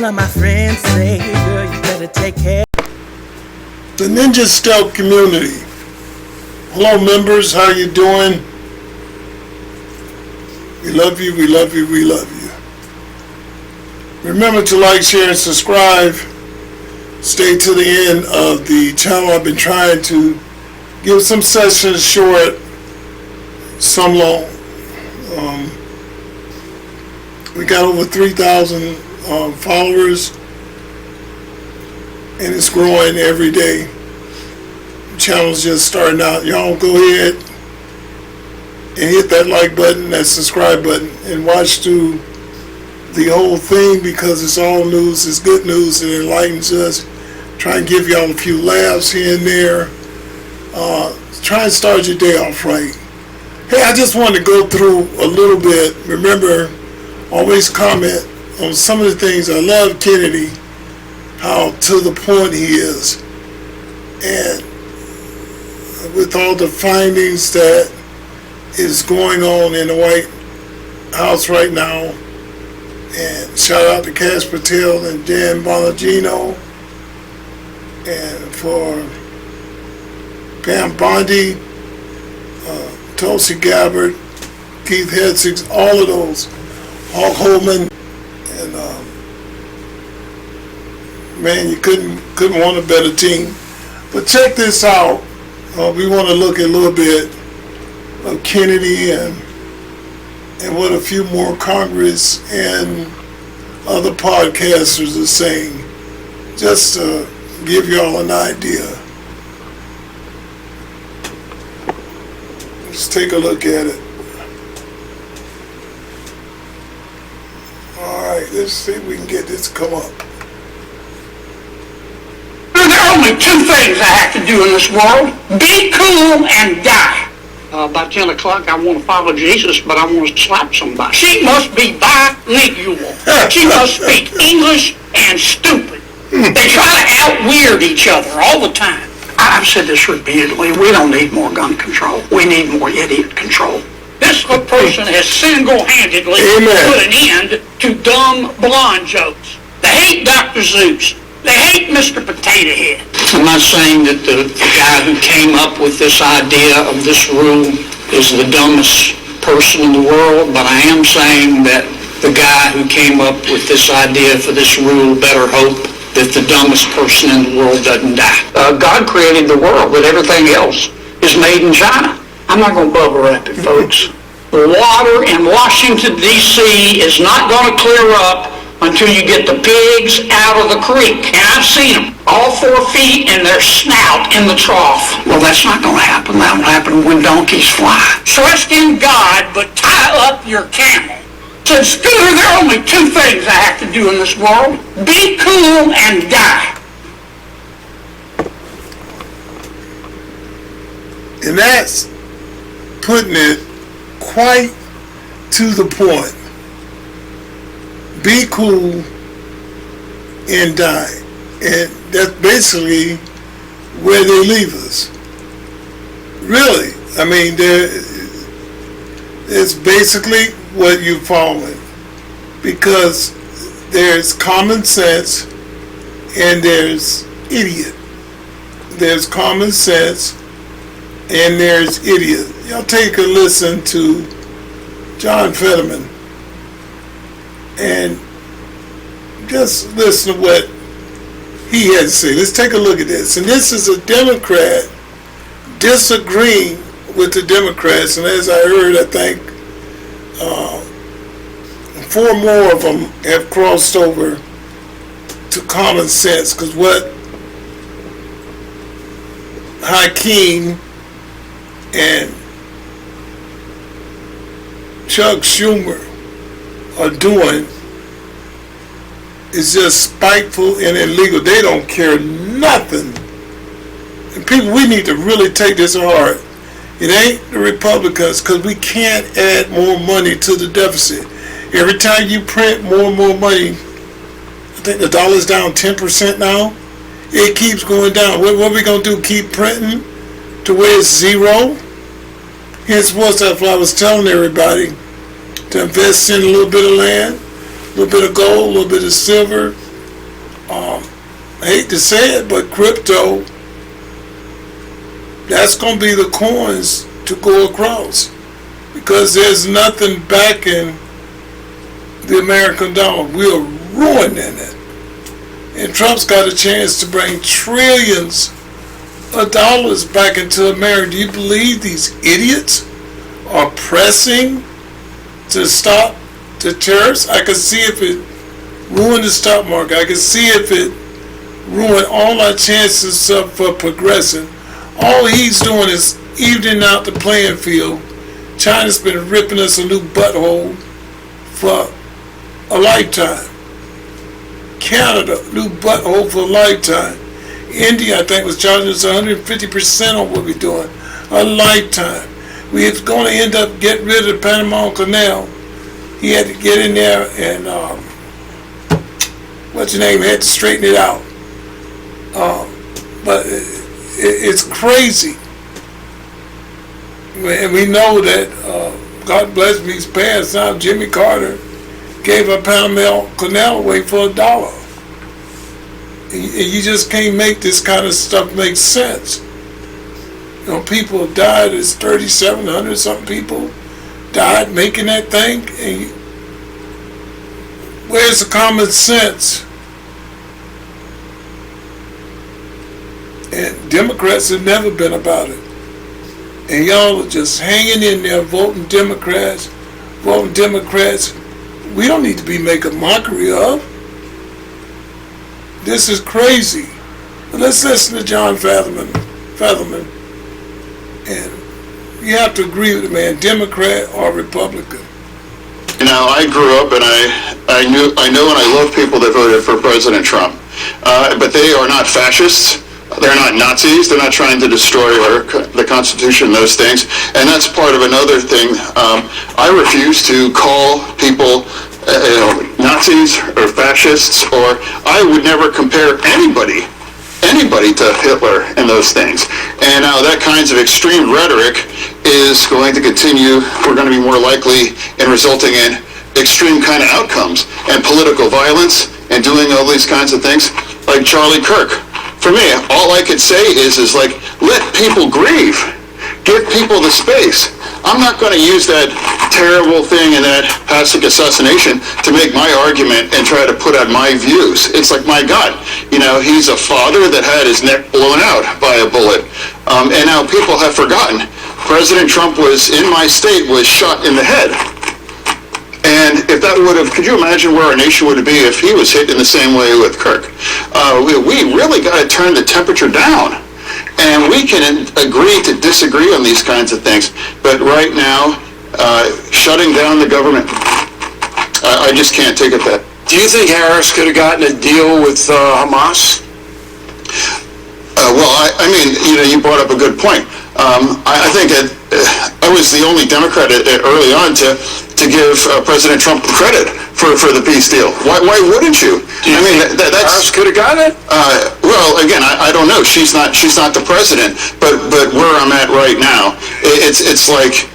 of my friends say, girl, you better take care. The Ninja Scout community. Hello members, how you doing? We love you, we love you, we love you. Remember to like, share, and subscribe. Stay to the end of the channel. I've been trying to give some sessions short, some long. We got over 3,000 followers, and it's growing every day. The channel's just starting out. Y'all go ahead and hit that like button, that subscribe button, and watch through the whole thing, because it's all news, it's good news, it enlightens us. Try and give y'all a few laughs here and there. Try and start your day off right. Hey, I just wanted to go through a little bit. Remember, always comment on some of the things. I love Kennedy, how to the point he is, and with all the findings that is going on in the White House right now. And shout out to Kash Patel and Dan Bongino, and for Pam Bondi, Tulsi Gabbard, Keith Hetzig, all of those, Hulk Homan, and man, you couldn't want a better team. But check this out. We want to look at a little bit of Kennedy and what a few more Congress and other podcasters are saying, just to give y'all an idea. Let's take a look at it. Alright, let's see if we can get this to come up. There are only two things I have to do in this world: be cool and die. By 10 o'clock, I want to follow Jesus, but I want to slap somebody. She must be bilingual. She must speak English and stupid. They try to out-weird each other all the time. I've said this repeatedly. We don't need more gun control. We need more idiot control. This person has single-handedly put an end to dumb blonde jokes. They hate Dr. Zeus. They hate Mr. Potato Head. I'm not saying that the guy who came up with this idea of this rule is the dumbest person in the world, but I am saying that the guy who came up with this idea for this rule better hope that the dumbest person in the world doesn't die. God created the world, but everything else is made in China. I'm not going to bubble wrap it, folks. The water in Washington, D.C. is not going to clear up until you get the pigs out of the creek. And I've seen them, all 4 feet and their snout in the trough. Well, that's not going to happen. That'll happen when donkeys fly. Trust in God, but tie up your camel. Said, Scooter, there are only two things I have to do in this world: be cool and die. And that's putting it quite to the point. Be cool and die. And that's basically where they leave us. Really. I mean, it's basically what you're following. Because there's common sense and there's idiot. There's common sense and there's idiot. Y'all take a listen to John Fetterman and just listen to what he had to say. Let's take a look at this. And this is a Democrat disagreeing with the Democrats, and as I heard, I think 4 more of them have crossed over to common sense, because what Hakeem and Chuck Schumer are doing is just spiteful and illegal. They don't care nothing. And people, we need to really take this to heart. It ain't the Republicans, because we can't add more money to the deficit. Every time you print more and more money, I think the dollar's down 10% now. It keeps going down. What are we going to do? Keep printing to where it's zero? Hence, that's what I was telling everybody, to invest in a little bit of land, a little bit of gold, a little bit of silver, I hate to say it, but crypto, that's going to be the coins to go across, because there's nothing backing the American dollar. We are ruining it. And Trump's got a chance to bring trillions of dollars back into America. Do you believe these idiots are pressing to stop the tariffs? I could see if it ruined the stock market. I could see if it ruined all our chances for progressing. All he's doing is evening out the playing field. China's been ripping us a new butthole for a lifetime. Canada, new butthole for a lifetime. India, I think, was charging us 150% on what we're doing. A lifetime. We're going to end up getting rid of the Panama Canal. He had to get in there and, had to straighten it out. But it's crazy. And we know that, God bless me, he's passed now, Jimmy Carter gave a Panama Canal away for $1. And you just can't make this kind of stuff make sense. You know, people have died. There's 3,700 something people died making that thing. And where's the common sense? And Democrats have never been about it. And y'all are just hanging in there voting Democrats. We don't need to be making mockery of. This is crazy. But let's listen to John Fetterman. And you have to agree with the man, Democrat or Republican. You know, I grew up and I know and I love people that voted for President Trump. But they are not fascists. They're not Nazis. They're not trying to destroy the Constitution, those things. And that's part of another thing. I refuse to call people Nazis or fascists, or I would never compare anybody to Hitler and those things. And now that kinds of extreme rhetoric is going to continue. We're going to be more likely in resulting in extreme kind of outcomes and political violence and doing all these kinds of things like Charlie Kirk. For me, all I could say is like, let people grieve. Give people the space. I'm not going to use that terrible thing and that Hasek assassination to make my argument and try to put out my views. It's like, my God, you know, he's a father that had his neck blown out by a bullet. And now people have forgotten. President Trump was in my state, was shot in the head. And if that would have, could you imagine where our nation would be if he was hit in the same way with Kirk? We really got to turn the temperature down. And we can agree to disagree on these kinds of things. But right now, shutting down the government, I just can't take it that. Do you think Harris could have gotten a deal with Hamas? Well, I mean, you know, you brought up a good point. I think I was the only Democrat early on to give President Trump credit for the peace deal. Why wouldn't you? I mean, Harris could have gotten it. Well, again, I don't know. She's not the president. But where I'm at right now, it's like,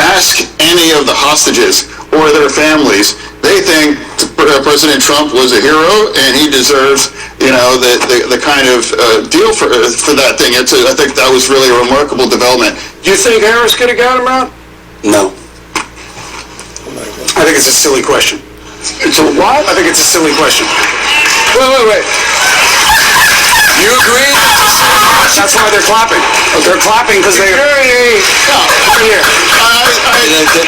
ask any of the hostages or their families. They think President Trump was a hero and he deserves, you know, the kind of deal for that thing. I think that was really a remarkable development. Do you think Harris could have got him out? No. I think it's a silly question. So what? I think it's a silly question. Wait. You agree? That's why they're clapping. They're clapping because they're here.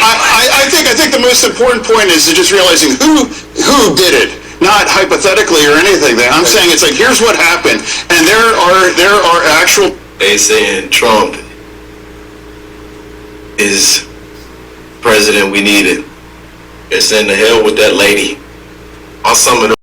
I think the most important point is just realizing who did it, not hypothetically or anything. I'm saying it's like, here's what happened, and there are actual. They saying Trump is president we needed. They're saying to hell with that lady. On some of the